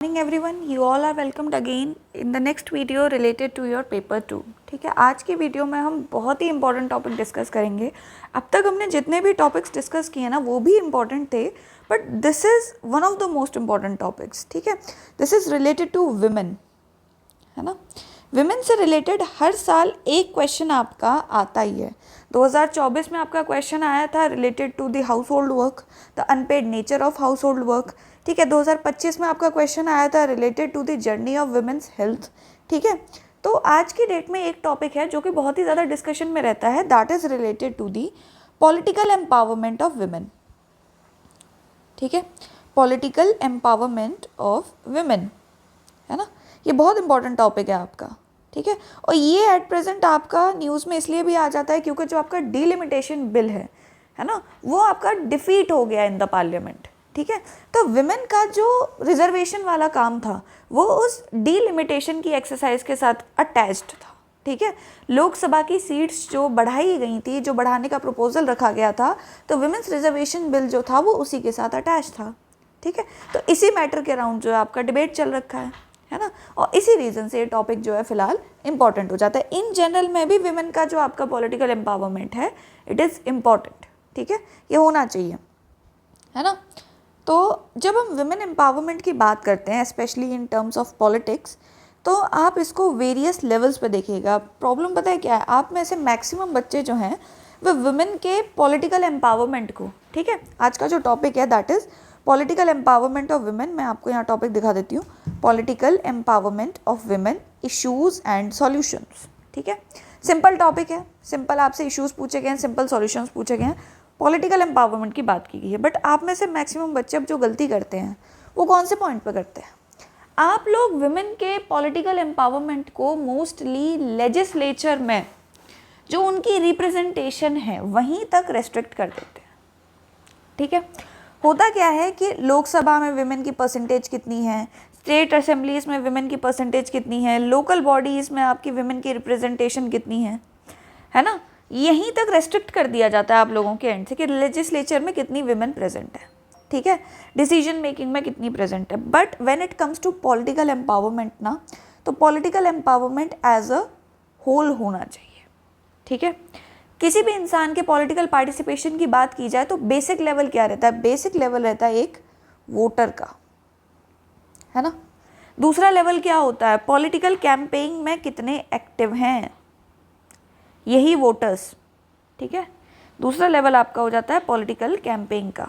Morning everyone, you all are welcomed again in the next video related to your paper 2। ठीक है, आज की video में हम बहुत ही इंपॉर्टेंट टॉपिक डिस्कस करेंगे। अब तक हमने जितने भी टॉपिक्स डिस्कस किए ना वो भी इंपॉर्टेंट थे, but this is one of the most important topics. ठीक है, this is related to women, है ना। विमेन से रिलेटेड हर साल एक क्वेश्चन आपका आता ही है। 2024 में आपका क्वेश्चन आया था related to the household work, the unpaid nature of household work. ठीक है, 2025 में आपका क्वेश्चन आया था related to the journey of women's health. ठीक है, तो आज की डेट में एक टॉपिक है जो कि बहुत ही ज़्यादा डिस्कशन में रहता है, that is related to the political empowerment of women. ठीक है, पॉलिटिकल एम्पावरमेंट ऑफ विमेन, है ना। ये बहुत इंपॉर्टेंट टॉपिक है आपका। ठीक है, और ये एट प्रेजेंट आपका न्यूज़ में इसलिए भी आ जाता है क्योंकि जो आपका डीलिमिटेशन बिल है ना, वो आपका डिफीट हो गया इन द पार्लियामेंट। ठीक है, तो विमेन का जो रिजर्वेशन वाला काम था वो उस डीलिमिटेशन की एक्सरसाइज के साथ अटैच्ड था। ठीक है, लोकसभा की सीट्स जो बढ़ाई गई थी, जो बढ़ाने का प्रपोजल रखा गया था, तो विमेंस रिजर्वेशन बिल जो था वो उसी के साथ अटैच था। ठीक है, तो इसी मैटर के अराउंड जो है आपका डिबेट चल रखा है ना, और इसी रीज़न से ये टॉपिक जो है फिलहाल इंपॉर्टेंट हो जाता है। इन जनरल में भी विमेन का जो आपका पॉलिटिकल एम्पावरमेंट है, इट इज़ इम्पॉर्टेंट। ठीक है, ये होना चाहिए, है ना। तो जब हम विमेन एम्पावरमेंट की बात करते हैं, specially in terms of politics, तो आप इसको वेरियस लेवल्स पे देखिएगा। प्रॉब्लम पता है क्या है, आप में से मैक्सिमम बच्चे जो हैं वो विमेन के पॉलिटिकल एम्पावरमेंट को, ठीक है, आज का जो टॉपिक है that is political empowerment of women. मैं आपको यहाँ टॉपिक दिखा देती हूँ, political empowerment of women, issues and solutions. ठीक है, सिंपल टॉपिक है, सिंपल आपसे इश्यूज़ पूछे गए हैं, सिंपल सॉल्यूशंस पूछे गए हैं, पॉलिटिकल एम्पावरमेंट की बात की गई है। बट आप में से मैक्सिमम बच्चे अब जो गलती करते हैं वो कौन से पॉइंट पे करते हैं, आप लोग विमेन के पॉलिटिकल एम्पावरमेंट को मोस्टली लेजिस्लेचर में जो उनकी रिप्रेजेंटेशन है वहीं तक रेस्ट्रिक्ट कर देते हैं। ठीक है, होता क्या है कि लोकसभा में विमेन की परसेंटेज कितनी है, स्टेट असेंबलीज में विमेन की परसेंटेज कितनी है, लोकल बॉडीज़ में आपकी विमेन की रिप्रेजेंटेशन कितनी है ना, यहीं तक रेस्ट्रिक्ट कर दिया जाता है आप लोगों के एंड से कि लेजिस्लेचर में कितनी विमेन प्रेजेंट है। ठीक है, डिसीजन मेकिंग में कितनी प्रेजेंट है। But when it comes to political empowerment ना, तो political empowerment as a whole होना चाहिए। ठीक है, किसी भी इंसान के पॉलिटिकल पार्टिसिपेशन की बात की जाए तो बेसिक लेवल क्या रहता है, बेसिक लेवल रहता है एक वोटर का, है ना। दूसरा लेवल क्या होता है, पॉलिटिकल कैंपेनिंग में कितने एक्टिव हैं यही वोटर्स। ठीक है, दूसरा लेवल आपका हो जाता है पॉलिटिकल कैंपेनिंग का।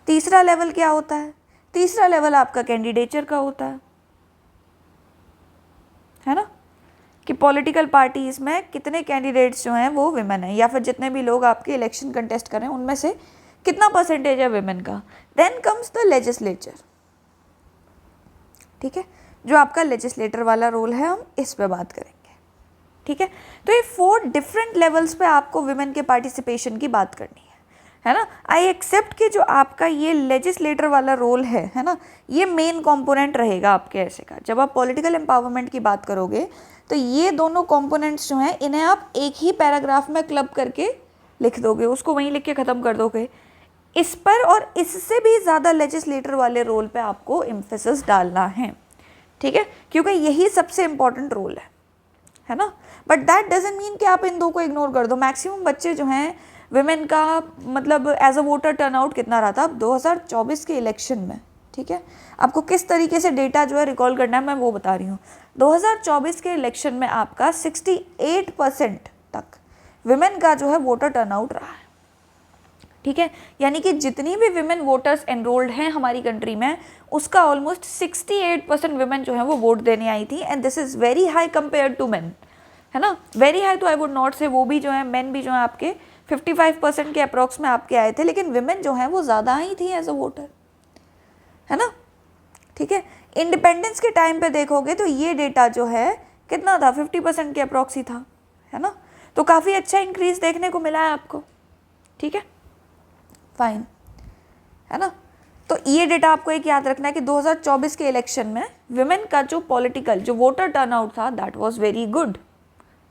तीसरा लेवल क्या होता है, तीसरा लेवल आपका कैंडिडेचर का होता है ना, कि पॉलिटिकल पार्टीज में कितने कैंडिडेट्स जो हैं वो विमेन है, या फिर जितने भी लोग आपके इलेक्शन कंटेस्ट कर रहे हैं उनमें से कितना परसेंटेज है विमेन का। Then comes the legislature. ठीक है, जो आपका लेजिस्लेटर वाला रोल है हम इस पे बात करेंगे। ठीक है, तो ये 4 डिफरेंट लेवल्स पे आपको विमेन के पार्टिसिपेशन की बात करनी है ना। आई एक्सेप्ट कि जो आपका ये लेजिस्लेटर वाला रोल है ना, ये मेन कंपोनेंट रहेगा आपके ऐसे का। जब आप पॉलिटिकल एम्पावरमेंट की बात करोगे तो ये दोनों कंपोनेंट्स जो हैं इन्हें आप एक ही पैराग्राफ में क्लब करके लिख दोगे, उसको वहीं लिख के ख़त्म कर दोगे। इस पर और इससे भी ज़्यादा लेजिस्लेटर वाले रोल पे आपको एम्फेसिस डालना है। ठीक है, क्योंकि यही सबसे इम्पॉर्टेंट रोल है ना। बट दैट डजंट मीन कि आप इन दो को इग्नोर कर दो। मैक्सिमम बच्चे जो हैं विमेन का मतलब एज अ वोटर टर्नआउट कितना रहा था 2024 के इलेक्शन में। ठीक है, आपको किस तरीके से डेटा जो है रिकॉल करना है मैं वो बता रही हूँ। 2024 के इलेक्शन में आपका 68% तक विमेन का जो है वोटर टर्नआउट रहा है। ठीक है, यानी कि जितनी भी विमेन वोटर्स एनरोल्ड हैं हमारी कंट्री में, उसका ऑलमोस्ट 68% विमेन जो है वो वोट देने आई थी। And this is very high compare to men, है ना। वेरी हाई तो आई वुड नॉट से, वो भी जो है मेन भी जो है आपके 55% के अप्रॉक्स में आपके आए थे, लेकिन विमेन जो है वो ज़्यादा आई थी एज अ वोटर, है ना। ठीक है, इंडिपेंडेंस के टाइम पे देखोगे तो ये डेटा जो है कितना था, 50% के अप्रॉक्स ही था, है ना। तो काफ़ी अच्छा इंक्रीज देखने को मिला है आपको। ठीक है, फाइन, है ना। तो ये डेटा आपको एक याद रखना है कि 2024 के इलेक्शन में विमेन का जो पॉलिटिकल जो वोटर टर्नआउट था दैट वाज वेरी गुड।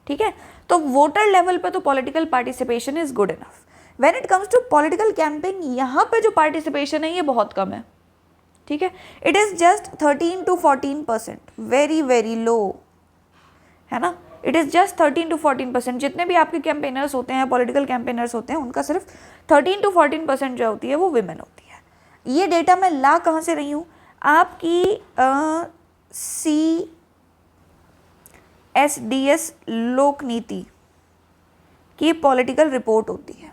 ठीक है, तो वोटर लेवल पे तो political participation is good enough. When it comes to political campaigning, यहाँ पे जो पार्टिसिपेशन है ये बहुत कम है। ठीक है, it is just 13 to 14%, very very low, है ना। It is just 13 to 14%। जितने भी आपके कैंपेनर्स होते हैं, पॉलिटिकल कैंपेनर्स होते हैं, उनका सिर्फ 13 to 14% जो होती है वो विमेन होती है। ये डेटा मैं ला कहाँ से रही हूँ, आपकी CSDS लोक नीति की पॉलिटिकल रिपोर्ट होती है,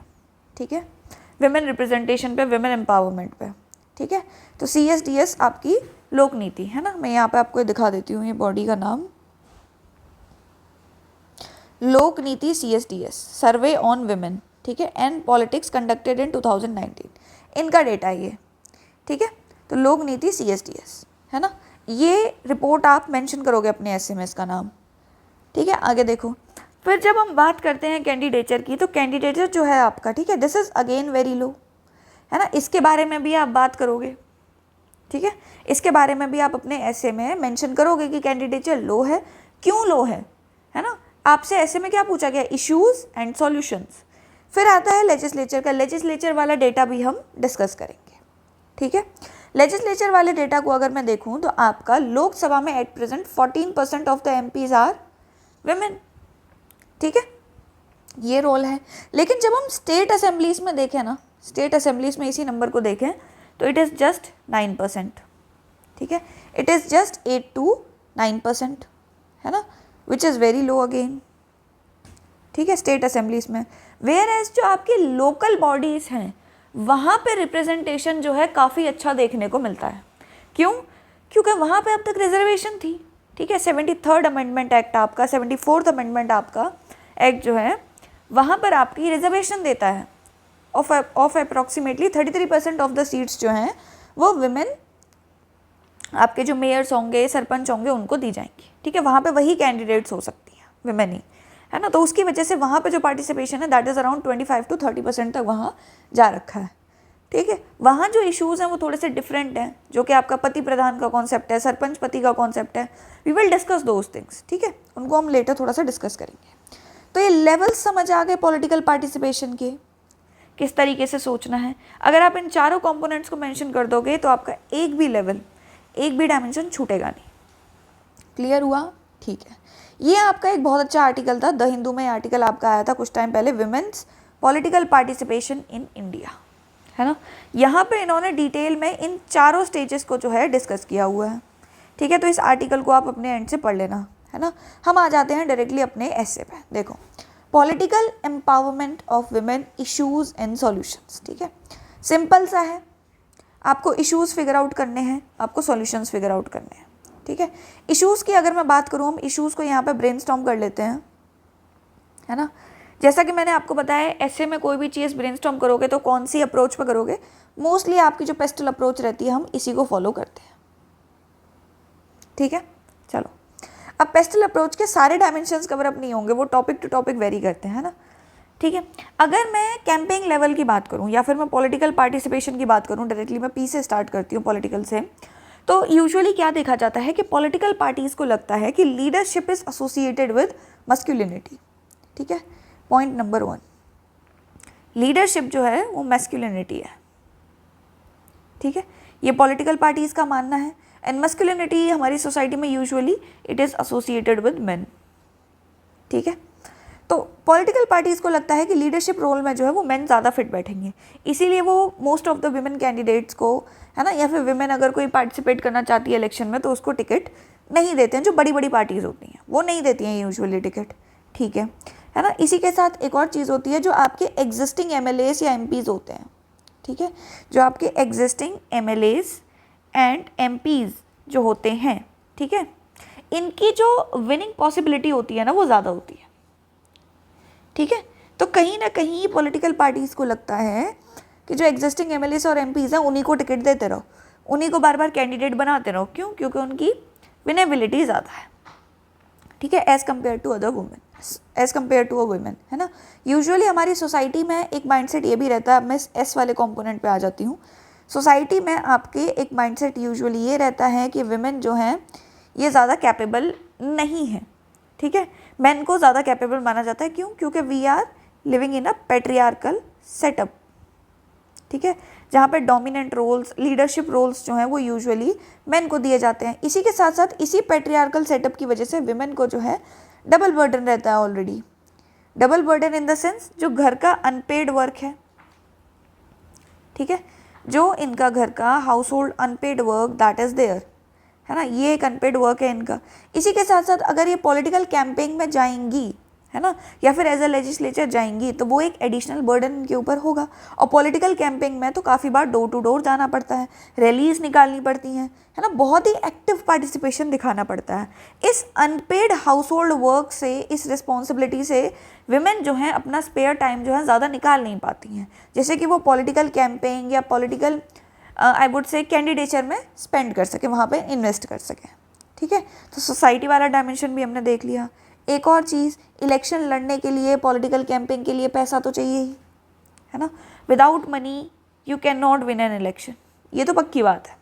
ठीक है, विमेन रिप्रेजेंटेशन पे, विमेन एम्पावरमेंट पे, ठीक है। तो CSDS आपकी लोक नीति है ना, मैं यहाँ पे आपको दिखा देती हूँ, ये बॉडी का नाम लोक नीति CSDS, सर्वे ऑन विमेन, ठीक है, एंड पॉलिटिक्स कंडक्टेड इन 2019, इनका डेटा है ये, ठीक है। तो लोक नीति CSDS है ना, ये रिपोर्ट आप मेंशन करोगे अपने SMS का नाम, ठीक है। आगे देखो, फिर जब हम बात करते हैं कैंडिडेचर की, तो कैंडिडेचर जो है आपका, ठीक है, this is again very low, है ना। इसके बारे में भी आप बात करोगे, ठीक है, इसके बारे में भी आप अपने ऐसे में मेंशन करोगे कि कैंडिडेचर लो है, क्यों लो है ना। आपसे ऐसे में क्या पूछा गया, इश्यूज एंड सॉल्यूशंस। फिर आता है लेजिस्लेचर का, लेजिस्लेचर वाला डेटा भी हम डिस्कस करेंगे, ठीक है। लेजिस्लेचर वाले डेटा को अगर मैं देखूं तो आपका लोकसभा में at present 14% of the MPs are women, ठीक है, ये रोल है। लेकिन जब हम स्टेट असेंबलीज में देखें ना, स्टेट असेंबलीज में इसी नंबर को देखें तो इट इज़ जस्ट 9%, ठीक है, इट इज़ जस्ट 8 to 9%, है ना, which is very low again, ठीक है, स्टेट असेंबलीज में। वेयर एज जो आपकी लोकल बॉडीज़ हैं वहाँ पे रिप्रेजेंटेशन जो है काफ़ी अच्छा देखने को मिलता है। क्यों? क्योंकि वहाँ पे अब तक रिजर्वेशन थी, ठीक है। 73rd अमेंडमेंट एक्ट आपका, 74th अमेंडमेंट आपका एक्ट जो है वहाँ पर आपकी रिजर्वेशन देता है of approximately 33% of the seats जो हैं वो विमेन, आपके जो मेयर्स होंगे, सरपंच होंगे, उनको दी जाएंगी, ठीक है। वहाँ पे वही कैंडिडेट्स हो सकती हैं, विमेन ही, है ना। तो उसकी वजह से वहाँ पे जो पार्टिसिपेशन है दैट इज़ अराउंड 25 to 30% तक वहाँ जा रखा है, ठीक है। वहाँ जो इश्यूज़ हैं वो थोड़े से डिफरेंट हैं, जो कि आपका पति प्रधान का कॉन्सेप्ट है, सरपंच पति का कॉन्सेप्ट है। We will discuss those things, ठीक है, उनको हम लेटर थोड़ा सा डिस्कस करेंगे। तो ये लेवल्स समझ आ गए पॉलिटिकल पार्टिसिपेशन के, किस तरीके से सोचना है। अगर आप इन चारों कंपोनेंट्स को मेंशन कर दोगे तो आपका एक भी लेवल, एक भी डायमेंशन छूटेगा नहीं। क्लियर हुआ? ठीक है। ये आपका एक बहुत अच्छा आर्टिकल था, द हिंदू में आर्टिकल आपका आया था कुछ टाइम पहले, women's political participation in India, है ना। यहाँ पे इन्होंने डिटेल में इन चारों स्टेजेस को जो है डिस्कस किया हुआ है, ठीक है। तो इस आर्टिकल को आप अपने एंड से पढ़ लेना, है ना। हम आ जाते हैं डायरेक्टली अपने ऐसे पे। देखो, political empowerment of women, issues and solutions, ठीक है। सिंपल सा है, आपको इश्यूज फिगर आउट करने हैं, आपको सॉल्यूशंस फिगर आउट करने हैं, ठीक है। इश्यूज़ की अगर मैं बात करूँ, हम इश्यूज़ को यहाँ पे ब्रेनस्टॉर्म कर लेते हैं, है ना। जैसा कि मैंने आपको बताया, ऐसे में कोई भी चीज़ ब्रेनस्टॉर्म करोगे तो कौन सी अप्रोच पे करोगे, मोस्टली आपकी जो पेस्टल अप्रोच रहती है हम इसी को फॉलो करते हैं, ठीक है। चलो, अब पेस्टल अप्रोच के सारे डायमेंशंस कवर अप नहीं होंगे, वो टॉपिक टू टॉपिक वेरी करते हैं, है ना, ठीक है। अगर मैं कैंपेनिंग लेवल की बात करूँ या फिर मैं पॉलिटिकल पार्टिसिपेशन की बात करूँ, डायरेक्टली मैं पी से स्टार्ट करती हूँ, पॉलिटिकल से, तो यूजुअली क्या देखा जाता है कि पॉलिटिकल पार्टीज़ को लगता है कि leadership is associated with masculinity, ठीक है। पॉइंट नंबर 1, लीडरशिप जो है वो मैस्कुलिनिटी है, ठीक है, ये पॉलिटिकल पार्टीज़ का मानना है। एंड मस्कुलिनिटी हमारी सोसाइटी में usually it is associated with main, ठीक है। तो पॉलिटिकल पार्टीज़ को लगता है कि लीडरशिप रोल में जो है वो मेन ज़्यादा फिट बैठेंगे, इसीलिए वो most of the women candidates को, है ना, या फिर विमेन अगर कोई पार्टिसिपेट करना चाहती है इलेक्शन में तो उसको टिकट नहीं देते हैं। जो बड़ी बड़ी पार्टीज़ होती हैं वो नहीं देती हैं यूजुअली टिकट, ठीक है ना। इसी के साथ एक और चीज़ होती है, जो आपके एग्जिस्टिंग MLAs या MPs होते हैं, ठीक है, जो आपके एग्जिस्टिंग MLAs एंड MPs जो होते हैं, ठीक है, इनकी जो विनिंग पॉसिबिलिटी होती है ना वो ज़्यादा होती है, ठीक है। तो कहीं ना कहीं पॉलिटिकल पार्टीज़ को लगता है कि जो एग्जिस्टिंग MLAs और MPs हैं उन्हीं को टिकट देते रहो, उन्हीं को बार बार कैंडिडेट बनाते रहो। क्यों? क्योंकि उनकी विनेबिलिटी ज़्यादा है, ठीक है, as compare to other women, as compare to a women, है ना। यूजुअली हमारी सोसाइटी में एक माइंडसेट ये भी रहता है, मैं एस वाले कॉम्पोनेंट पे आ जाती हूँ। सोसाइटी में आपके एक माइंडसेट यूजुअली ये रहता है कि विमेन जो हैं ये ज़्यादा कैपेबल नहीं है, ठीक है, मैन को ज़्यादा कैपेबल माना जाता है। क्यों? क्योंकि we are living in a patriarchal setup, ठीक है, जहाँ पे डोमिनेंट रोल्स, लीडरशिप रोल्स जो हैं वो यूजुअली मेन को दिए जाते हैं। इसी के साथ साथ इसी पैट्रियार्कल सेटअप की वजह से विमेन को जो है डबल बर्डन रहता है already. Double burden in the sense जो घर का अनपेड वर्क है, ठीक है, जो इनका घर का household unpaid work that is there, है ना, ये एक अनपेड वर्क है इनका। इसी के साथ साथ अगर ये पॉलिटिकल कैंपेन में जाएंगी, है ना, या फिर एज अ लेजिस्लेचर जाएंगी, तो वो एक एडिशनल बर्डन इनके ऊपर होगा। और पॉलिटिकल कैंपेन में तो काफ़ी बार डोर टू डोर जाना पड़ता है, रैलीज निकालनी पड़ती हैं, है ना, बहुत ही एक्टिव पार्टिसिपेशन दिखाना पड़ता है। इस अनपेड हाउस होल्ड वर्क से, इस रिस्पॉन्सिबिलिटी से विमेन जो हैं अपना स्पेयर टाइम जो है ज़्यादा निकाल नहीं पाती हैं, जैसे कि वो पॉलिटिकल कैंपेन या पॉलिटिकल आई वुड से कैंडिडेचर में स्पेंड कर सके, वहाँ पे इन्वेस्ट कर सके, ठीक है। तो सोसाइटी वाला डायमेंशन भी हमने देख लिया। एक और चीज़, इलेक्शन लड़ने के लिए, पॉलिटिकल कैंपेन के लिए पैसा तो चाहिए ही, है ना। Without money you can not win an election, ये तो पक्की बात है,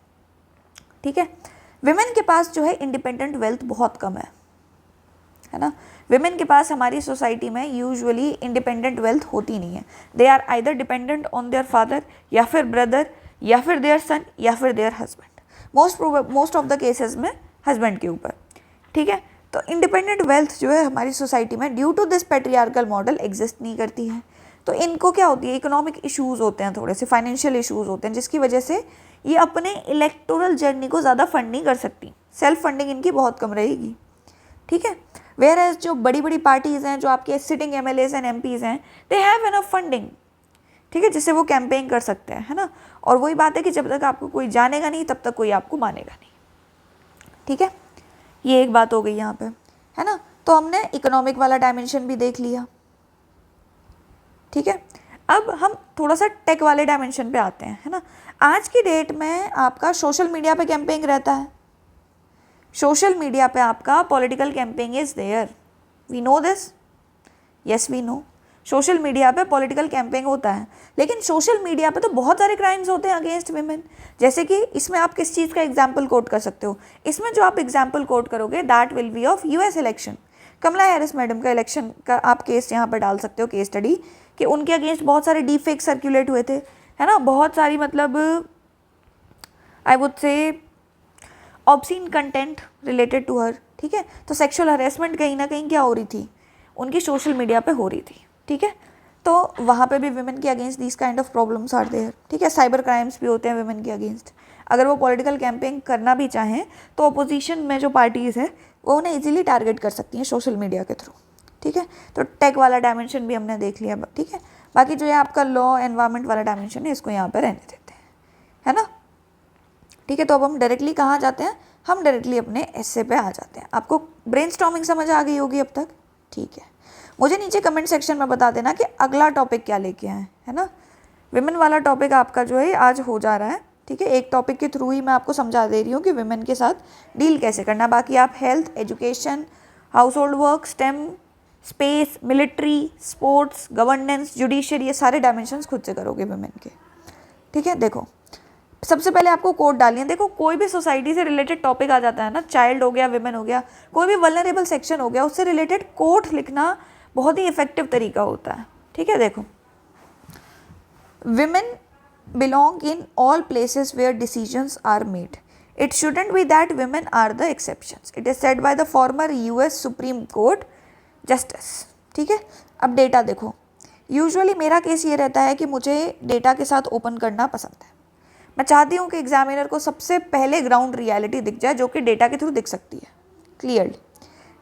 ठीक है। विमेन के पास जो है इंडिपेंडेंट वेल्थ बहुत कम है ना। विमेन के पास हमारी सोसाइटी में यूजुअली इंडिपेंडेंट वेल्थ होती नहीं है। They are either dependent on their father या फिर ब्रदर या फिर देयर सन या फिर their husband, most of the cases में हस्बैंड के ऊपर, ठीक है। तो इंडिपेंडेंट वेल्थ जो है हमारी सोसाइटी में due to this patriarchal model exist नहीं करती है। तो इनको क्या होती है, इकोनॉमिक इश्यूज़ होते हैं, थोड़े से फाइनेंशियल इश्यूज़ होते हैं, जिसकी वजह से ये अपने इलेक्टोरल जर्नी को ज़्यादा फंड नहीं कर सकती। सेल्फ फंडिंग इनकी बहुत कम रहेगी, ठीक है। वेयर एज जो बड़ी बड़ी पार्टीज़ हैं, जो आपके सिटिंग MLAs एंड MPs हैं, दे हैव एनफ फंडिंग, ठीक है, जिससे वो कैंपेन कर सकते हैं, है ना। और वही बात है कि जब तक आपको कोई जानेगा नहीं तब तक कोई आपको मानेगा नहीं, ठीक है। ये एक बात हो गई यहाँ पे, है ना। तो हमने इकोनॉमिक वाला डायमेंशन भी देख लिया, ठीक है। अब हम थोड़ा सा टेक वाले डायमेंशन पे आते हैं, है ना। आज की डेट में आपका सोशल मीडिया पे कैंपेन रहता है, सोशल मीडिया पे आपका political campaign is there, we know this, yes we know, social media पे पॉलिटिकल कैंपेन होता है। लेकिन सोशल मीडिया पे तो बहुत सारे क्राइम्स होते हैं अगेंस्ट विमेन, जैसे कि इसमें आप किस चीज़ का एग्जाम्पल कोट कर सकते हो। इसमें जो आप एग्जाम्पल कोट करोगे that will be of US election, Kamala Harris madam का इलेक्शन का आप केस यहाँ पर डाल सकते हो, केस स्टडी, कि उनके अगेंस्ट बहुत सारे डीप फेक सर्कुलेट हुए थे, है ना, बहुत सारी मतलब I would say obscene content related to her, ठीक है। तो सेक्सुअल हरेसमेंट कहीं ना कहीं क्या हो रही थी, उनकी सोशल मीडिया पे हो रही थी, ठीक है। तो वहाँ पे भी विमेन के against this kind of problems are there, ठीक है। साइबर क्राइम्स भी होते हैं विमेन के अगेंस्ट। अगर वो पॉलिटिकल कैंपेन करना भी चाहें तो अपोजिशन में जो पार्टीज़ है वो उन्हें इजीली टारगेट कर सकती हैं सोशल मीडिया के थ्रू, ठीक है। तो टेक वाला डायमेंशन भी हमने देख लिया, ठीक है। बाकी जो है आपका लॉ एनवायरनमेंट वाला डायमेंशन है, इसको यहाँ पर रहने देते हैं, है ना, ठीक है। तो अब हम डायरेक्टली कहाँ जाते हैं, हम डायरेक्टली अपने एसे पे आ जाते हैं। आपको ब्रेनस्टॉर्मिंग समझ आ गई होगी अब तक, ठीक है। मुझे नीचे कमेंट सेक्शन में बता देना कि अगला टॉपिक क्या लेके आए, है ना। विमेन वाला टॉपिक आपका जो है आज हो जा रहा है, ठीक है। एक टॉपिक के थ्रू ही मैं आपको समझा दे रही हूँ कि विमेन के साथ डील कैसे करना। बाकी आप health, education, house hold work, stem, space, military, sports, governance, judiciary, ये सारे डायमेंशंस खुद से करोगे विमेन के, ठीक है। देखो सबसे पहले आपको कोड डालिए। देखो कोई भी सोसाइटी से रिलेटेड टॉपिक आ जाता है ना, चाइल्ड हो गया, विमेन हो गया, कोई भी वल्नरेबल सेक्शन हो गया, उससे रिलेटेड कोड लिखना बहुत ही इफेक्टिव तरीका होता है, ठीक है। देखो women belong in all places where decisions are made, it shouldn't be that women are the exceptions, it is said by the former US supreme court justice, ठीक है। अब डेटा देखो, यूजुअली मेरा केस ये रहता है कि मुझे डेटा के साथ ओपन करना पसंद है। मैं चाहती हूँ कि एग्जामिनर को सबसे पहले ग्राउंड रियलिटी दिख जाए, जो कि डेटा के थ्रू दिख सकती है क्लियरली,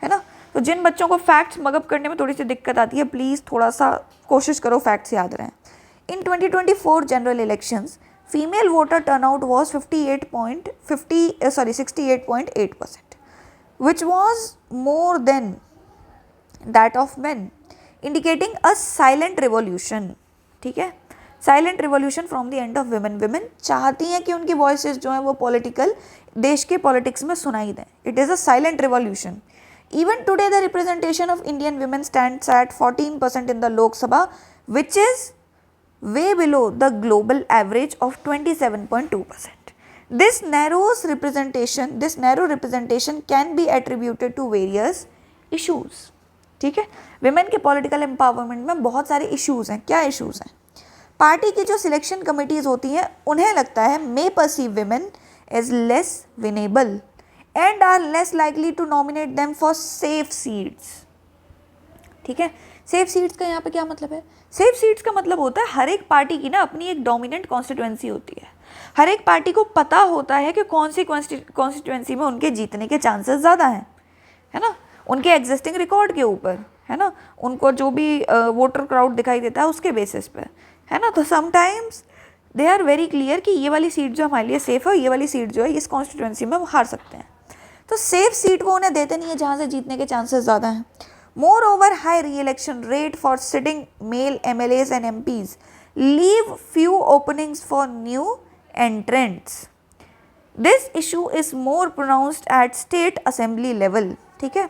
है ना। तो जिन बच्चों को फैक्ट्स मगअप करने में थोड़ी सी दिक्कत आती है, प्लीज़ थोड़ा सा कोशिश करो फैक्ट्स याद रहें। इन 2024 general elections female voter turnout was 68.8%, which was more than that of main, indicating a silent revolution, ठीक है। Silent revolution from the end of women. Women चाहती हैं कि उनकी वॉइसेस जो हैं वो पॉलिटिकल, देश के पॉलिटिक्स में सुनाई दें। It is a silent revolution. Even today, the representation of Indian women stands at 14% in the Lok Sabha, which is way below the global average of 27.2%. This narrow representation can be attributed to various issues. ठीक है, women के political empowerment में बहुत सारे issues हैं। क्या issues हैं? Party की जो सिलेक्शन कमिटीज़ होती हैं उन्हें लगता है may perceive women as less vulnerable and are less likely to nominate them for safe seats. ठीक है, सेफ सीट्स का यहाँ पे क्या मतलब है? सेफ सीट्स का मतलब होता है हर एक पार्टी की ना अपनी एक डोमिनेंट कॉन्स्टिट्यूएंसी होती है। हर एक पार्टी को पता होता है कि कौन सी कॉन्स्टिट्यूएंसी में उनके जीतने के चांसेस ज़्यादा हैं, है ना, उनके एग्जिस्टिंग रिकॉर्ड के ऊपर, है ना, उनको जो भी वोटर क्राउड दिखाई देता है उसके बेसिस पे, है ना। तो sometimes they are very clear कि ये वाली सीट जो हमारे लिए सेफ है, ये वाली सीट जो है इस कॉन्स्टिट्यूएंसी में वो हार सकते हैं। तो सेफ सीट वो उन्हें देते नहीं है जहाँ से जीतने के चांसेस ज़्यादा हैं। Moreover high reelection rate for sitting male MLAs and MPs leave few openings for new entrants. This issue is more pronounced at state assembly level. ठीक है,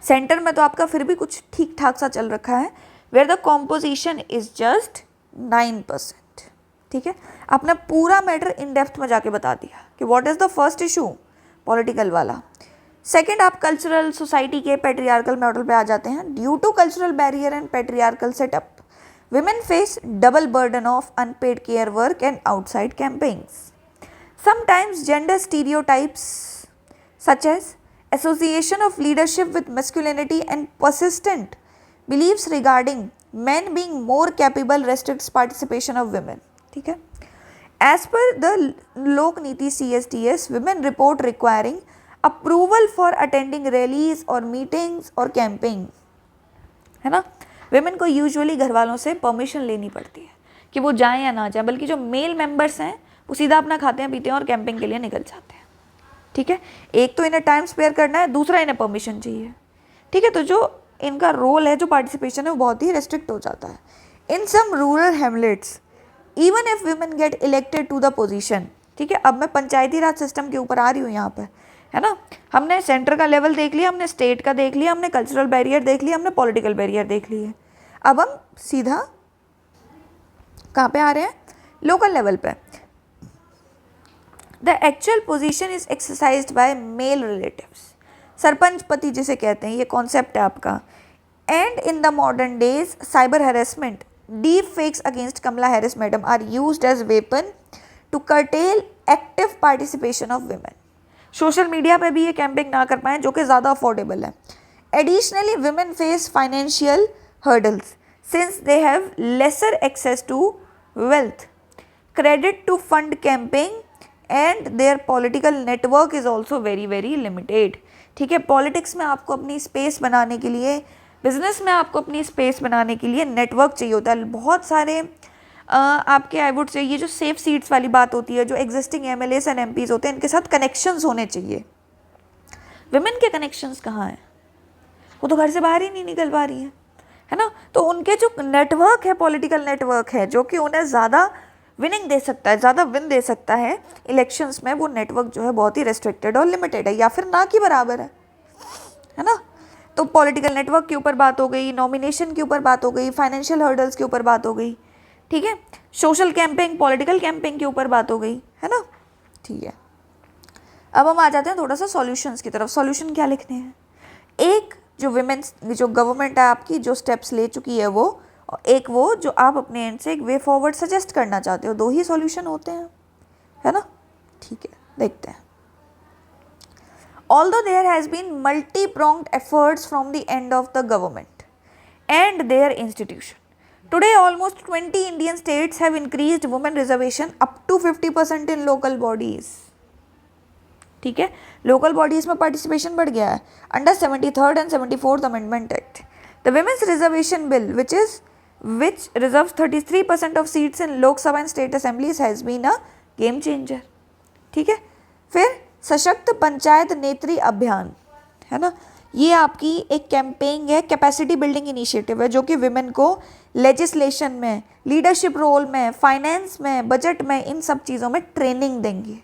सेंटर में तो आपका फिर भी कुछ ठीक ठाक सा चल रखा है, where the composition is just 9%। ठीक है, आपने पूरा मैटर इन डेप्थ में जाके बता दिया कि what is the first issue, political वाला। सेकंड, आप कल्चरल सोसाइटी के पेट्रियार्कल मॉडल पे आ जाते हैं। Due to cultural barrier and patriarchal setup, women face double burden of unpaid care work and outside campaigns. Sometimes gender stereotypes such as association of leadership with masculinity and persistent beliefs regarding men being more capable restricts participation of women. ठीक है, as per the Lok Niti CSTS, women report requiring approval for attending rallies or meetings or campaign, है ना। Women को usually घर वालों से permission लेनी पड़ती है कि वो जाएं या ना जाएं, बल्कि जो मेल मेंबर्स हैं वो सीधा अपना खाते हैं पीते हैं और कैंपिंग के लिए निकल जाते हैं। ठीक है, एक तो इन्हें टाइम स्पेयर करना है, दूसरा इन्हें परमिशन चाहिए। ठीक है, तो जो इनका रोल है, जो पार्टिसिपेशन है, वो बहुत ही रेस्ट्रिक्ट हो जाता है। In some rural hamlets even if women get elected to the position. ठीक है, अब मैं पंचायती राज सिस्टम के ऊपर आ रही हूँ यहाँ पर, है ना। हमने सेंटर का लेवल देख लिया, हमने स्टेट का देख लिया, हमने कल्चरल बैरियर देख लिया, हमने पॉलिटिकल बैरियर देख लिए। अब हम सीधा कहाँ पे आ रहे हैं? लोकल लेवल पे। The actual position is exercised by male relatives, sarpanch पति जिसे कहते हैं, ये कॉन्सेप्ट है आपका। And in the modern days cyber harassment, deep fakes against Kamala Harris madam are used as weapon to curtail active participation of women. Social media पे भी ये कैंपिंग ना कर पाएँ, जो कि ज़्यादा अफोर्डेबल है। Additionally women face financial hurdles since they have lesser access to wealth, credit to fund campaign and their political network is also very limited. ठीक है, पॉलिटिक्स में आपको अपनी स्पेस बनाने के लिए, बिजनेस में आपको अपनी स्पेस बनाने के लिए नेटवर्क चाहिए होता है। बहुत सारे आपके आई वुड से ये जो सेफ सीट्स वाली बात होती है, जो एग्जिस्टिंग MLAs एंड MPs होते हैं, इनके साथ कनेक्शंस होने चाहिए। विमेन के कनेक्शंस कहाँ हैं? वो तो घर से बाहर ही नहीं निकल पा रही हैं, है ना। तो उनके जो नेटवर्क है, पॉलिटिकल नेटवर्क है, जो कि उन्हें ज़्यादा विनिंग दे सकता है, ज़्यादा विन दे सकता है इलेक्शंस में, वो नेटवर्क जो है बहुत ही रेस्ट्रिक्टेड और लिमिटेड है, या फिर ना की बराबर है ना। तो पॉलिटिकल नेटवर्क के ऊपर बात हो गई, नॉमिनेशन के ऊपर बात हो गई, फाइनेंशियल हर्डल्स के ऊपर बात हो गई। ठीक है, सोशल कैंपिंग, पॉलिटिकल कैंपिंग के ऊपर बात हो गई, है ना। ठीक है, अब हम आ जाते हैं थोड़ा सा सॉल्यूशंस की तरफ। सॉल्यूशन क्या लिखने हैं? एक, जो विमेंस, जो गवर्नमेंट है आपकी जो स्टेप्स ले चुकी है वो, और एक वो जो आप अपने एंड से एक वे फॉरवर्ड सजेस्ट करना चाहते हो। दो ही सॉल्यूशन होते हैं, है ना। ठीक है, देखते हैं। Although there has been multi-pronged efforts from the end of the government and their institution, today almost 20 Indian states have increased women reservation up to 50% in local bodies. ठीक है, लोकल बॉडीज में पार्टिसिपेशन बढ़ गया है under 73rd and 74th Amendment Act. The Women's Reservation Bill, which reserves 33% of seats in Lok Sabha and state assemblies, has been a game changer. ठीक है, फिर सशक्त पंचायत नेत्री अभियान, है ना। ये आपकी एक कैंपेन है, कैपेसिटी बिल्डिंग इनिशिएटिव है, जो कि विमेन को लेजिस्लेशन में, लीडरशिप रोल में, फाइनेंस में, बजट में, इन सब चीज़ों में ट्रेनिंग देंगे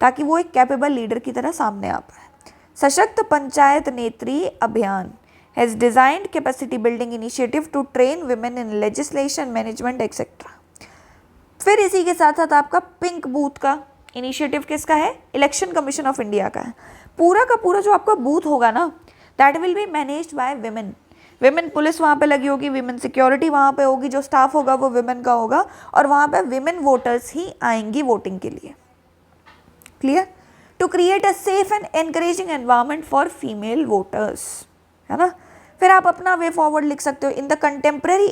ताकि वो एक कैपेबल लीडर की तरह सामने आ पाए। सशक्त Panchayat Netri Abhiyan has designed capacity building initiative to train women in legislation, management etcetera. फिर इसी के साथ साथ आपका पिंक बूथ का इनिशिएटिव किसका है? इलेक्शन कमीशन ऑफ इंडिया का है। पूरा का पूरा जो आपका बूथ होगा ना, that will be managed by women. Women police वहाँ पे लगी होगी, विमेन सिक्योरिटी वहाँ पे होगी, जो स्टाफ होगा वो विमेन का होगा, और वहाँ पे विमेन वोटर्स ही आएंगी वोटिंग के लिए। Clear? To create a safe and encouraging environment for female voters, है ना। फिर आप अपना वे फॉरवर्ड लिख सकते हो। In the contemporary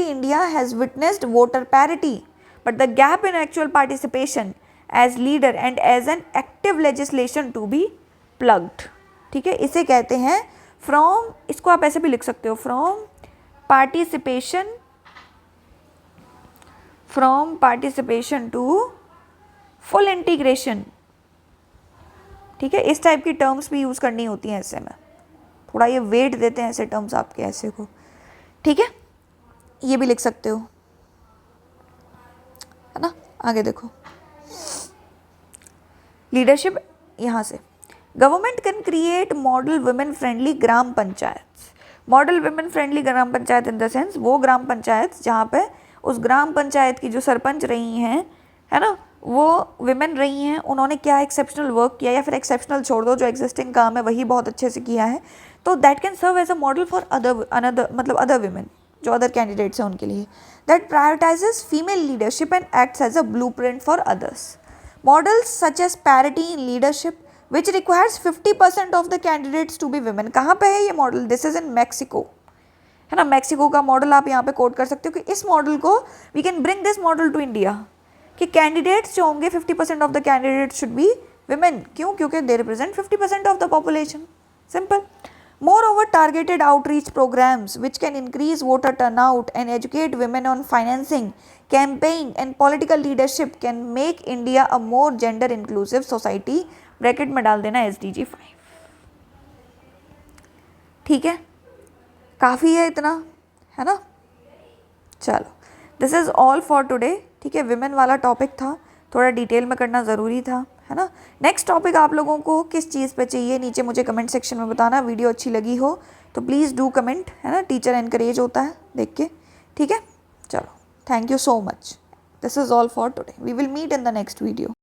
India has witnessed voter parity, but the gap in actual participation as leader and as an active legislation to be plugged. ठीक है, इसे कहते हैं फ्रॉम, इसको आप ऐसे भी लिख सकते हो, from participation to full integration. ठीक है, इस टाइप की टर्म्स भी यूज करनी होती हैं ऐसे में, थोड़ा ये वेट देते हैं ऐसे टर्म्स आपके ऐसे को। ठीक है, ये भी लिख सकते हो, है ना। आगे देखो, लीडरशिप, यहाँ से government can create model women friendly gram panchayat. Model women friendly gram panchayat in the sense वो ग्राम पंचायत जहाँ पे उस ग्राम पंचायत की जो सरपंच रही हैं, है ना, वो विमेन रही हैं, उन्होंने क्या एक्सेप्शनल वर्क किया, या फिर एक्सेप्शनल छोड़ दो, जो एग्जिस्टिंग काम है वही बहुत अच्छे से किया है, तो that can serve as a model for other women, जो अदर कैंडिडेट्स हैं उनके लिए। That prioritises female leadership and acts as a blueprint for others. Models such as parity in leadership which requires 50% of the candidates to be women. कहाँ पे है ये model? This is in Mexico, है ना। Mexico का model आप यहाँ पे कोट कर सकते हो कि इस मॉडल को we can bring this model to India, कि कैंडिडेट्स जो होंगे 50% of the candidates should be women. क्यों? क्योंकि they represent 50% of the population. Simple. Moreover, targeted outreach programs which can increase voter turnout and educate women on financing, campaign and political leadership can make India a more gender inclusive society. Bracket में डाल देना SDG 5। ठीक है, काफ़ी है इतना, है ना। चलो, this is all for today. ठीक है, विमेन वाला टॉपिक था, थोड़ा डिटेल में करना ज़रूरी था, है ना। नेक्स्ट टॉपिक आप लोगों को किस चीज़ पे चाहिए, नीचे मुझे कमेंट सेक्शन में बताना। वीडियो अच्छी लगी हो तो प्लीज़ डू कमेंट, है ना, टीचर एनकरेज होता है देख के। ठीक है, चलो, thank you so much. This is all for today, we will meet in the next video.